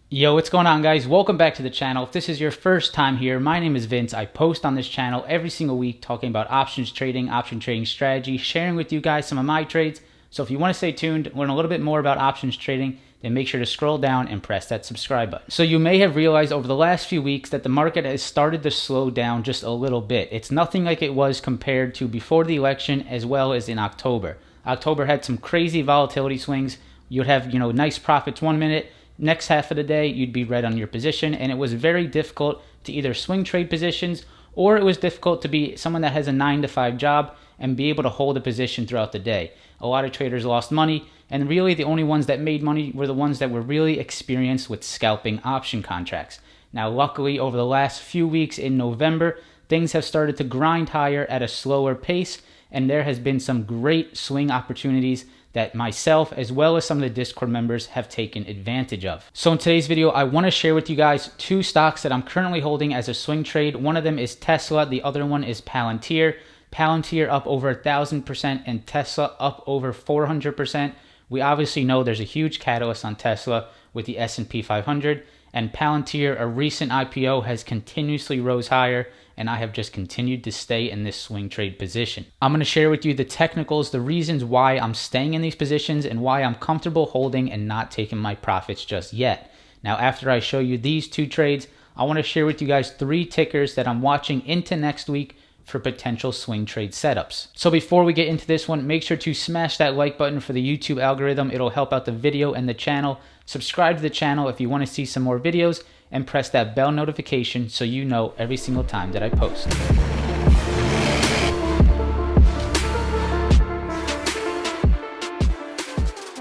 Yo, what's going on, guys? Welcome back to the channel. If this is your first time here, my name is Vince. I post on this channel every single week talking about option trading strategy, sharing with you guys some of my trades. So if you want to stay tuned, learn a little bit more about options trading, then make sure to scroll down and press that subscribe button. So you may have realized over the last few weeks that the market has started to slow down just a little bit. It's nothing like it was compared to before the election as well as in October. October had some crazy volatility swings. You'd have, nice profits 1 minute. Next half of the day, you'd be right on your position, and it was very difficult to either swing trade positions or it was difficult to be someone that has a 9-to-5 job and be able to hold a position throughout the day. A lot of traders lost money, and really the only ones that made money were the ones that were really experienced with scalping option contracts. Now, luckily, over the last few weeks in November, things have started to grind higher at a slower pace, and there has been some great swing opportunities that myself as well as some of the Discord members have taken advantage of. So in today's video, I want to share with you guys two stocks that I'm currently holding as a swing trade. One of them is Tesla, the other one is Palantir. Palantir up over 1,000% and Tesla up over 400%. We obviously know there's a huge catalyst on Tesla with the S&P 500, and Palantir, a recent IPO, has continuously rose higher, and I have just continued to stay in this swing trade position. I'm going to share with you the technicals, the reasons why I'm staying in these positions, and why I'm comfortable holding and not taking my profits just yet. Now, after I show you these two trades, I want to share with you guys 3 tickers that I'm watching into next week for potential swing trade setups. So before we get into this one, make sure to smash that like button for the YouTube algorithm. It'll help out the video and the channel. Subscribe to the channel if you want to see some more videos, and press that bell notification so you know every single time that I post.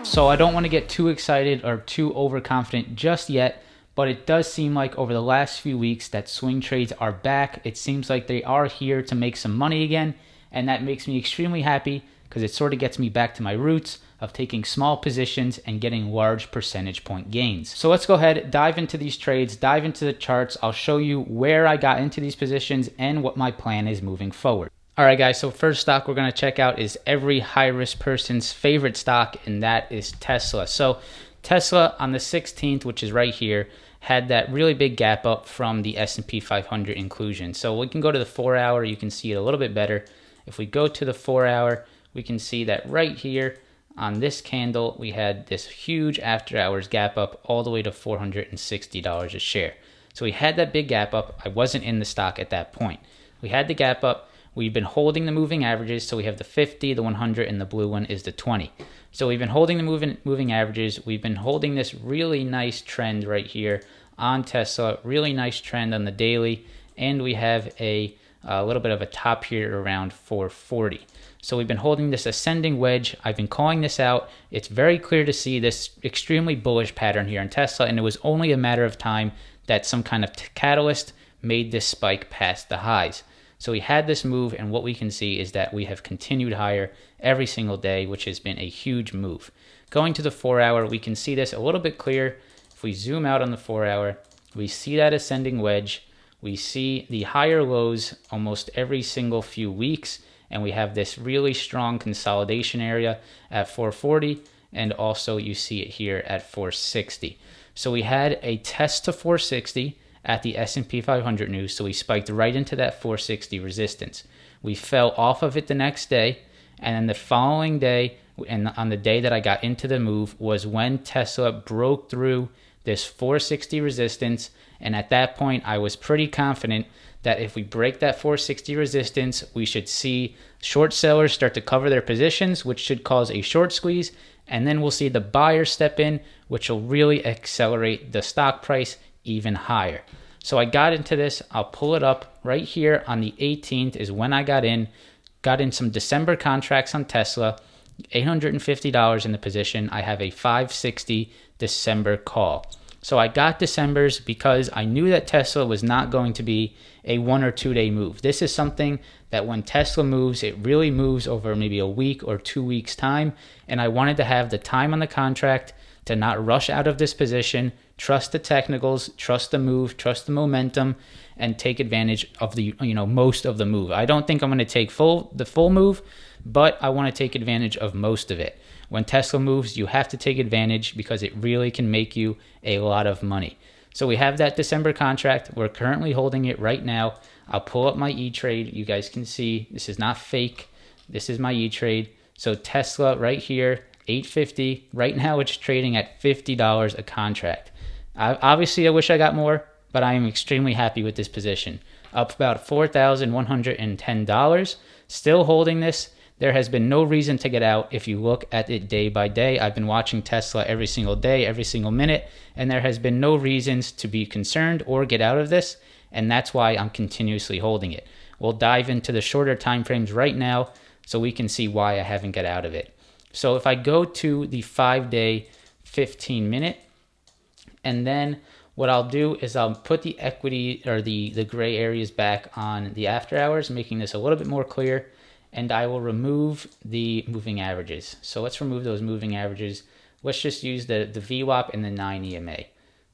So I don't want to get too excited or too overconfident just yet, but it does seem like over the last few weeks that swing trades are back. It seems like they are here to make some money again, and that makes me extremely happy because it sort of gets me back to my roots of taking small positions and getting large percentage point gains. So let's go ahead, dive into these trades, dive into the charts. I'll show you where I got into these positions and what my plan is moving forward. All right, guys, so first stock we're going to check out is every high-risk person's favorite stock, and that is Tesla. So Tesla on the 16th, which is right here, had that really big gap up from the S&P 500 inclusion. So we can go to the 4-hour, you can see it a little bit better. If we go to the 4-hour, we can see that right here on this candle, we had this huge after hours gap up all the way to $460 a share. So we had that big gap up. I wasn't in the stock at that point. We had the gap up. We've been holding the moving averages. So we have the 50, the 100, and the blue one is the 20. So we've been holding the moving averages. We've been holding this really nice trend right here on Tesla, really nice trend on the daily. And we have a little bit of a top here around 440. So we've been holding this ascending wedge. I've been calling this out. It's very clear to see this extremely bullish pattern here in Tesla, and it was only a matter of time that some kind of catalyst made this spike past the highs. So we had this move, and what we can see is that we have continued higher every single day, which has been a huge move. Going to the 4-hour, we can see this a little bit clearer. If we zoom out on the 4-hour, we see that ascending wedge. We see the higher lows almost every single few weeks, and we have this really strong consolidation area at 440, and also you see it here at 460. So we had a test to 460 at the S&P 500 news, so we spiked right into that 460 resistance. We fell off of it the next day, and then the following day, and on the day that I got into the move, was when Tesla broke through this 460 resistance, and at that point I was pretty confident that if we break that 460 resistance, we should see short sellers start to cover their positions, which should cause a short squeeze, and then we'll see the buyers step in, which will really accelerate the stock price even higher. So I got into this. I'll pull it up right here on the 18th is when I got in some December contracts on Tesla, $850 in the position. I have a 560 December call. So I got December's because I knew that Tesla was not going to be a 1 or 2 day move. This is something that when Tesla moves, it really moves over maybe a week or 2 weeks time. And I wanted to have the time on the contract to not rush out of this position, trust the technicals, trust the move, trust the momentum, and take advantage of the, most of the move. I don't think I'm going to take the full move, but I want to take advantage of most of it. When Tesla moves, you have to take advantage because it really can make you a lot of money. So we have that December contract. We're currently holding it right now. I'll pull up my E-Trade. You guys can see this is not fake. This is my E-Trade. So Tesla right here, 850. Right now it's trading at $50 a contract. Obviously, I wish I got more, but I am extremely happy with this position. Up about $4,110. Still holding this. There has been no reason to get out if you look at it day by day. I've been watching Tesla every single day, every single minute, and there has been no reasons to be concerned or get out of this, and that's why I'm continuously holding it. We'll dive into the shorter time frames right now so we can see why I haven't got out of it. So if I go to the 5-day, 15-minute, and then what I'll do is I'll put the equity or the gray areas back on the after hours, making this a little bit more clear. And I will remove the moving averages. So let's remove those moving averages. Let's just use the VWAP and the 9 EMA.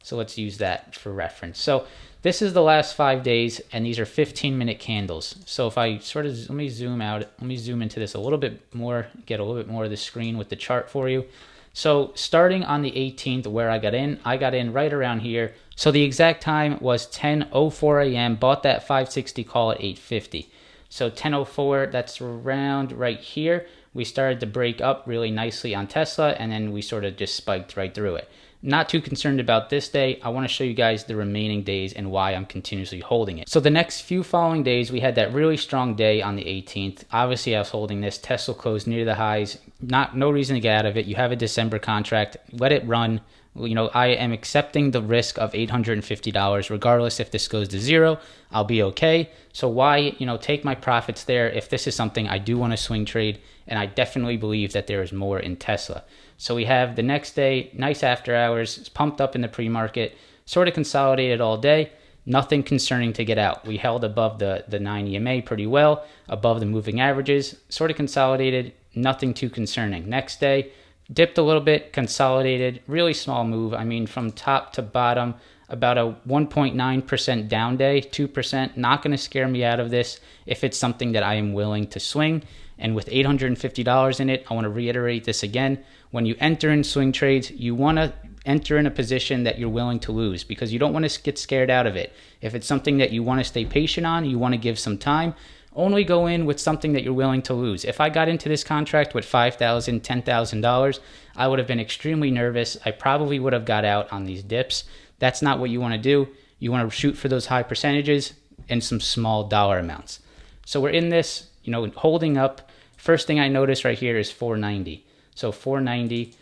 So let's use that for reference. So this is the last 5 days, and these are 15-minute candles. So if I sort of, let me zoom out, let me zoom into this a little bit more, get a little bit more of the screen with the chart for you. So starting on the 18th where I got in right around here. So the exact time was 10:04 a.m., bought that 560 call at 850. So 10:04, that's around right here. We started to break up really nicely on Tesla, and then we sort of just spiked right through it. Not too concerned about this day. I want to show you guys the remaining days and why I'm continuously holding it. So the next few following days, we had that really strong day on the 18th. Obviously, I was holding this. Tesla closed near the highs. No reason to get out of it. You have a December contract. Let it run. You know, I am accepting the risk of $850 regardless. If this goes to zero, I'll be okay. So why, take my profits there if this is something I do want to swing trade, and I definitely believe that there is more in Tesla. So we have the next day, nice after hours, it's pumped up in the pre-market, sort of consolidated all day, nothing concerning to get out. We held above the 9 EMA pretty well, above the moving averages, sort of consolidated, nothing too concerning. Next day, dipped a little bit, consolidated, really small move. I mean, from top to bottom, about a 1.9% down day, 2%. Not going to scare me out of this if it's something that I am willing to swing. And with $850 in it, I want to reiterate this again. When you enter in swing trades, you want to enter in a position that you're willing to lose because you don't want to get scared out of it. If it's something that you want to stay patient on, you want to give some time, only go in with something that you're willing to lose. If I got into this contract with $5,000, $10,000, I would have been extremely nervous. I probably would have got out on these dips. That's not what you want to do. You want to shoot for those high percentages and some small dollar amounts. So we're in this, holding up. First thing I notice right here is 490. So 490,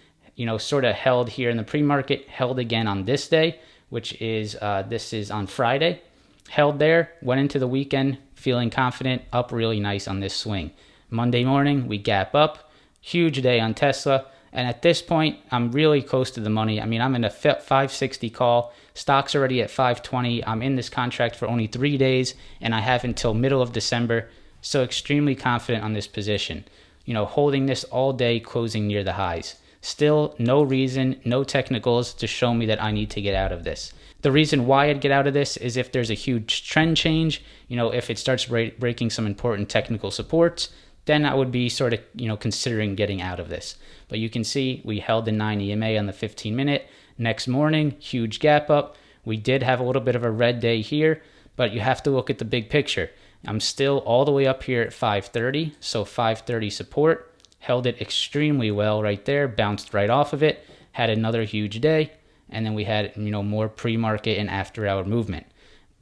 sort of held here in the pre-market, held again on this day, which is, this is on Friday. Held there, went into the weekend feeling confident, up really nice on this swing. Monday morning, we gap up. Huge day on Tesla. And at this point, I'm really close to the money. I mean, I'm in a 560 call. Stock's already at 520. I'm in this contract for only 3 days, and I have until middle of December. So extremely confident on this position. Holding this all day, closing near the highs. Still no reason, no technicals to show me that I need to get out of this. The reason why I'd get out of this is if there's a huge trend change, if it starts breaking some important technical supports, then I would be sort of, considering getting out of this. But you can see we held the 9 EMA on the 15-minute. Next morning, huge gap up. We did have a little bit of a red day here, but you have to look at the big picture. I'm still all the way up here at 530, so 530 support. Held it extremely well right there, bounced right off of it, had another huge day, and then we had, more pre-market and after-hour movement.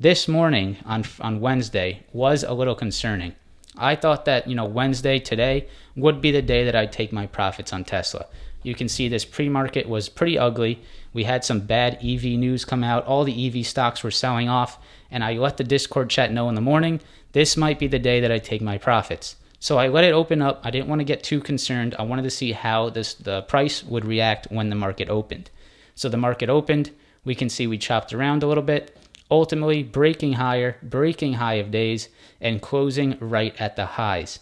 This morning on Wednesday was a little concerning. I thought that, Wednesday, today, would be the day that I'd take my profits on Tesla. You can see this pre-market was pretty ugly. We had some bad EV news come out. All the EV stocks were selling off, and I let the Discord chat know in the morning, this might be the day that I take my profits. So I let it open up. I didn't want to get too concerned. I wanted to see how the price would react when the market opened. So the market opened. We can see we chopped around a little bit, ultimately breaking higher, breaking high of days, and closing right at the highs.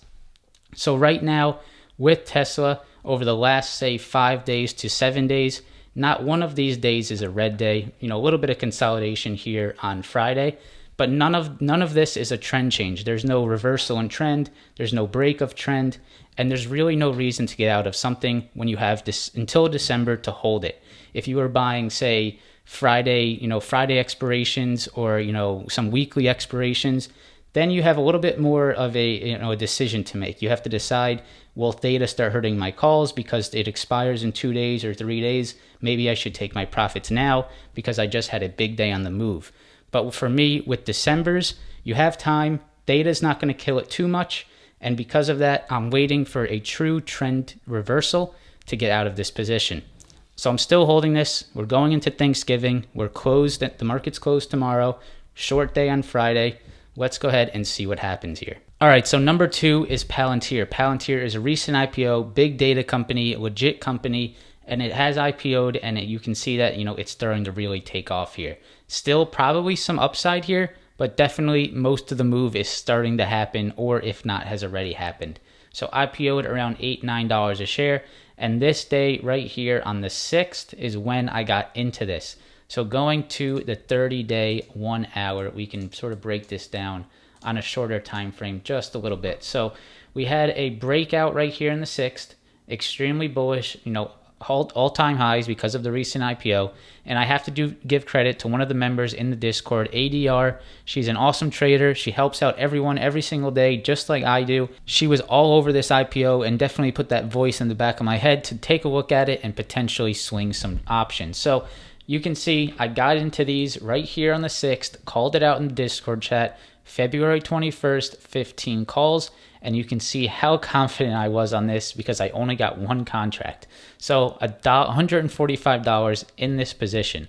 So right now, with Tesla, over the last, say, 5 days to 7 days, not one of these days is a red day. A little bit of consolidation here on Friday, But none of this is a trend change. There's no reversal in trend. There's no break of trend. And there's really no reason to get out of something when you have this until December to hold it. If you were buying, say, Friday expirations or, some weekly expirations, then you have a little bit more of a decision to make. You have to decide, will theta start hurting my calls because it expires in 2 days or 3 days? Maybe I should take my profits now because I just had a big day on the move. But for me, with December's, you have time. Theta's not going to kill it too much. And because of that, I'm waiting for a true trend reversal to get out of this position. So I'm still holding this. We're going into Thanksgiving. We're closed. The market's closed tomorrow. Short day on Friday. Let's go ahead and see what happens here. All right, so number 2 is Palantir. Palantir is a recent IPO, big data company, legit company, and it has IPO'd, and you can see that, it's starting to really take off here. Still probably some upside here, but definitely most of the move is starting to happen, or if not, has already happened. So IPO'd around $8, $9 a share, and this day right here on the 6th is when I got into this. So going to the 30-day 1 hour, we can sort of break this down on a shorter time frame just a little bit. So we had a breakout right here in the 6th, extremely bullish, all-time highs because of the recent IPO. And I have to give credit to one of the members in the Discord, ADR. She's an awesome trader. She helps out everyone every single day, just like I do. She was all over this IPO and definitely put that voice in the back of my head to take a look at it and potentially swing some options. So you can see I got into these right here on the 6th, called it out in the Discord chat, February 21st, 15 calls. And you can see how confident I was on this because I only got one contract. So $145 in this position.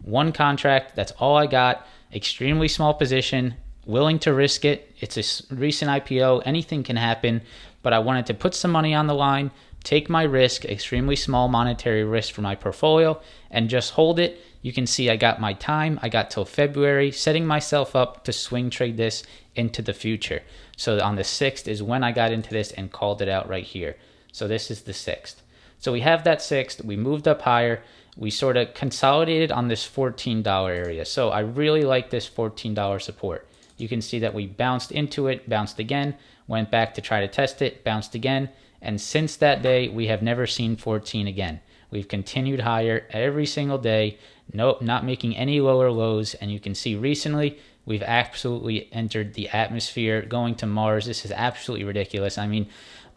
One contract, that's all I got. Extremely small position, willing to risk it. It's a recent IPO, anything can happen. But I wanted to put some money on the line, take my risk, extremely small monetary risk for my portfolio, and just hold it. You can see I got my time. I got till February, setting myself up to swing trade this into the future. So on the 6th is when I got into this and called it out right here. So this is the 6th. So we have that 6th. We moved up higher. We sort of consolidated on this $14 area. So I really like this $14 support. You can see that we bounced into it, bounced again, went back to try to test it, bounced again. And since that day, we have never seen 14 again. We've continued higher every single day. Nope, not making any lower lows. And you can see recently, we've absolutely entered the atmosphere, going to Mars. This is absolutely ridiculous. I mean,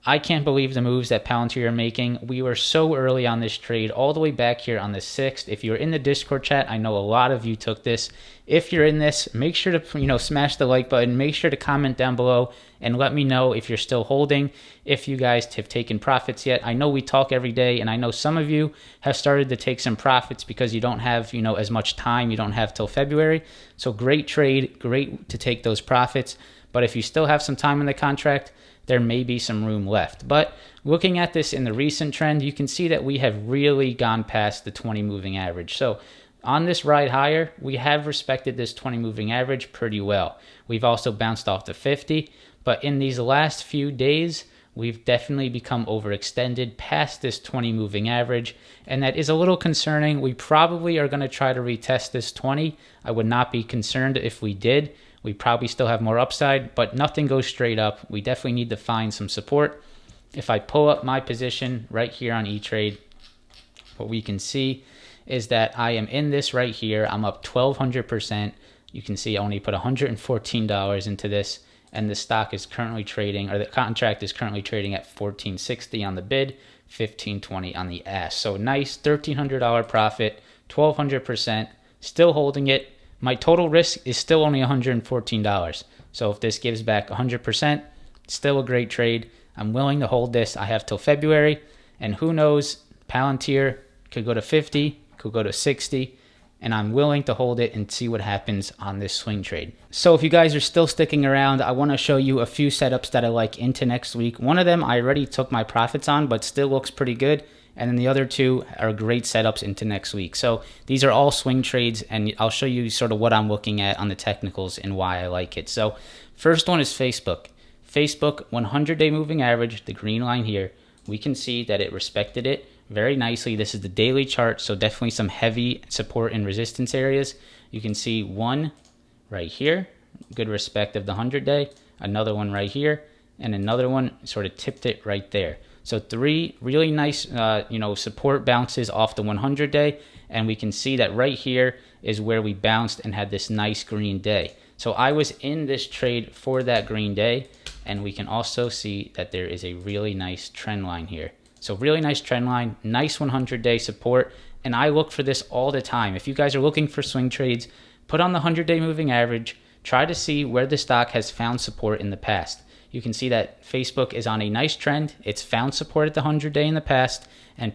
I can't believe the moves that Palantir are making. We were so early on this trade, all the way back here on the 6th. If you're in the Discord chat, I know a lot of you took this. If you're in this, make sure to smash the like button. Make sure to comment down below and let me know if you're still holding, if you guys have taken profits yet. I know we talk every day, and I know some of you have started to take some profits because you don't have as much time. You don't have till February. So great trade, great to take those profits. But if you still have some time in the contract, there may be some room left. But looking at this in the recent trend, you can see that we have really gone past the 20 moving average. So on this ride higher, we have respected this 20 moving average pretty well. We've also bounced off the 50, but in these last few days, we've definitely become overextended past this 20 moving average, and that is a little concerning. We probably are going to try to retest this 20. I would not be concerned if we did. We probably still have more upside, but nothing goes straight up. We definitely need to find some support. If I pull up my position right here on E-Trade, what we can see is that I am in this right here. I'm up 1,200%. You can see I only put $114 into this, and the stock is currently trading, or the contract is currently trading at $14.60 on the bid, $15.20 on the ask. So nice $1,300 profit, 1,200%, still holding it. My total risk is still only $114. So if this gives back 100%, still a great trade. I'm willing to hold this. I have till February, and who knows, Palantir could go to 50, could go to 60, and I'm willing to hold it and see what happens on this swing trade. So if you guys are still sticking around, I want to show you a few setups that I like into next week. One of them I already took my profits on, but still looks pretty good. And then the other two are great setups into next week. So these are all swing trades, and I'll show you sort of what I'm looking at on the technicals and why I like it. So first one is Facebook. Facebook 100-day moving average, the green line here. We can see that it respected it very nicely. This is the daily chart, so definitely some heavy support and resistance areas. You can see one right here, good respect of the 100-day, another one right here, and another one sort of tipped it right there. So 3 really nice, support bounces off the 100-day, and we can see that right here is where we bounced and had this nice green day. So I was in this trade for that green day, and we can also see that there is a really nice trend line here. So really nice trend line, nice 100-day support, and I look for this all the time. If you guys are looking for swing trades, put on the 100-day moving average, try to see where the stock has found support in the past. You can see that Facebook is on a nice trend. It's found support at the 100-day in the past, and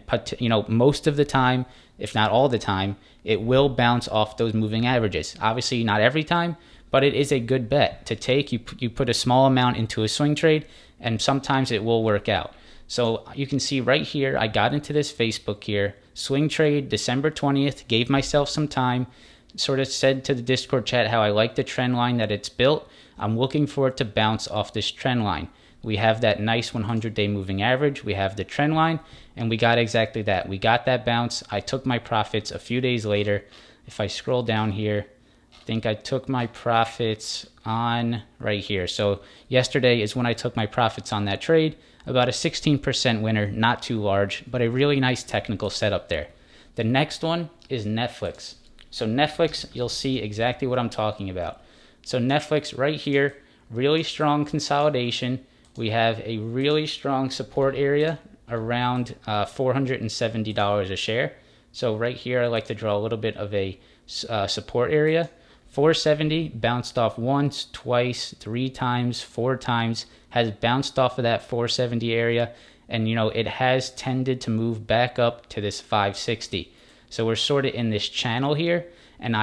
most of the time, if not all the time, it will bounce off those moving averages. Obviously, not every time, but it is a good bet to take. You put a small amount into a swing trade, and sometimes it will work out. So you can see right here, I got into this Facebook here, swing trade December 20th, gave myself some time, sort of said to the Discord chat how I like the trend line that it's built. I'm looking for it to bounce off this trend line. We have that nice 100-day moving average. We have the trend line, and we got exactly that. We got that bounce. I took my profits a few days later. If I scroll down here, I think I took my profits on right here. So yesterday is when I took my profits on that trade. About a 16% winner, not too large, but a really nice technical setup there. The next one is Netflix. So Netflix, you'll see exactly what I'm talking about. So Netflix right here, really strong consolidation. We have a really strong support area around $470 a share. So right here, I like to draw a little bit of a support area. 470 bounced off once, twice, 3 times, 4 times, has bounced off of that 470 area, and it has tended to move back up to this 560. So we're sort of in this channel here, and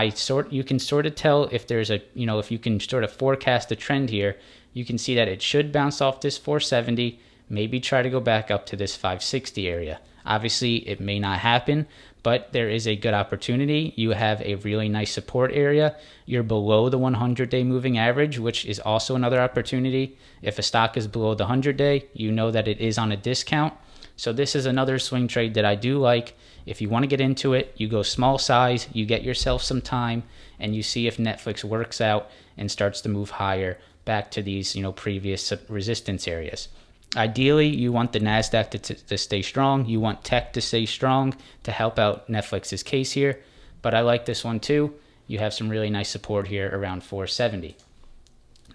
you can sort of tell if there's if you can sort of forecast the trend here, you can see that it should bounce off this 470, maybe try to go back up to this 560 area. Obviously, it may not happen, but there is a good opportunity. You have a really nice support area. You're below the 100-day moving average, which is also another opportunity. If a stock is below the 100-day, you know that it is on a discount. So this is another swing trade that I do like. If you want to get into it, you go small size, you get yourself some time, and you see if Netflix works out and starts to move higher back to these previous resistance areas. Ideally, you want the NASDAQ to stay strong. You want tech to stay strong to help out Netflix's case here. But I like this one too. You have some really nice support here around 470.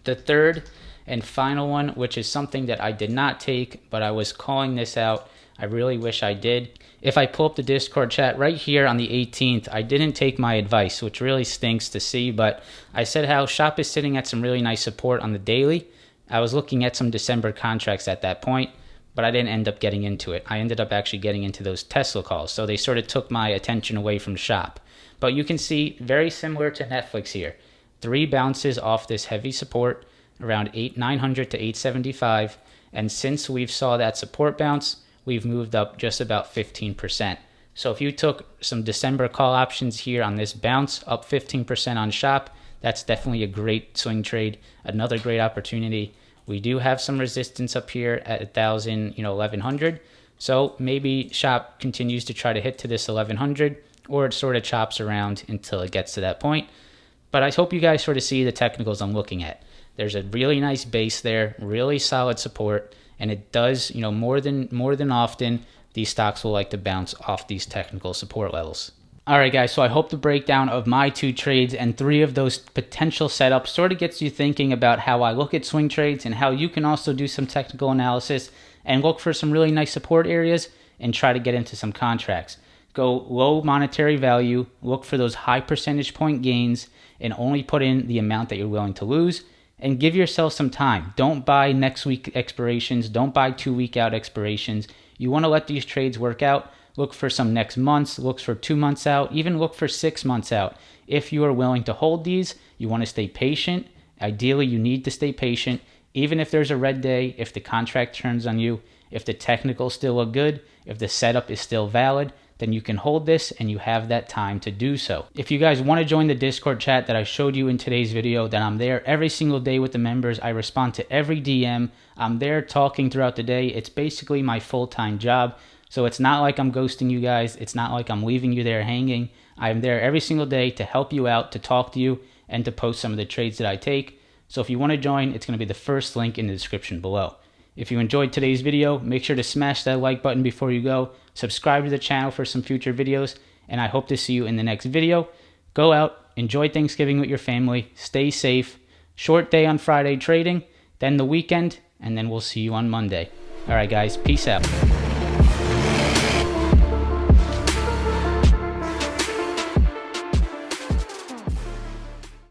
The third and final one, which is something that I did not take, but I was calling this out. I really wish I did. If I pull up the Discord chat right here on the 18th, I didn't take my advice, which really stinks to see, but I said how SHOP is sitting at some really nice support on the daily. I was looking at some December contracts at that point, but I didn't end up getting into it. I ended up actually getting into those Tesla calls, so they sort of took my attention away from SHOP. But you can see, very similar to Netflix here, 3 bounces off this heavy support around 900 to 875, and since we've saw that support bounce, we've moved up just about 15%. So if you took some December call options here on this bounce, up 15% on SHOP, that's definitely a great swing trade, another great opportunity. We do have some resistance up here at 1100. So maybe SHOP continues to try to hit to this 1100, or it sort of chops around until it gets to that point. But I hope you guys sort of see the technicals I'm looking at. There's a really nice base there, really solid support, and it does, more than often, these stocks will like to bounce off these technical support levels. All right, guys, so I hope the breakdown of my 2 trades and 3 of those potential setups sort of gets you thinking about how I look at swing trades and how you can also do some technical analysis and look for some really nice support areas and try to get into some contracts. Go low monetary value, look for those high percentage point gains, and only put in the amount that you're willing to lose, and give yourself some time. Don't buy next week expirations. Don't buy 2 week out expirations. You want to let these trades work out. Look for some next months, look for 2 months out, even look for 6 months out. If you are willing to hold these, you want to stay patient. Ideally, you need to stay patient. Even if there's a red day, if the contract turns on you, if the technicals still look good, if the setup is still valid, then you can hold this and you have that time to do so. If you guys want to join the Discord chat that I showed you in today's video, then I'm there every single day with the members. I respond to every DM. I'm there talking throughout the day. It's basically my full-time job. So it's not like I'm ghosting you guys. It's not like I'm leaving you there hanging. I'm there every single day to help you out, to talk to you, and to post some of the trades that I take. So if you want to join, it's going to be the first link in the description below. If you enjoyed today's video, make sure to smash that like button before you go, subscribe to the channel for some future videos, and I hope to see you in the next video. Go out, enjoy Thanksgiving with your family, stay safe, short day on Friday trading, then the weekend, and then we'll see you on Monday. All right, guys, peace out.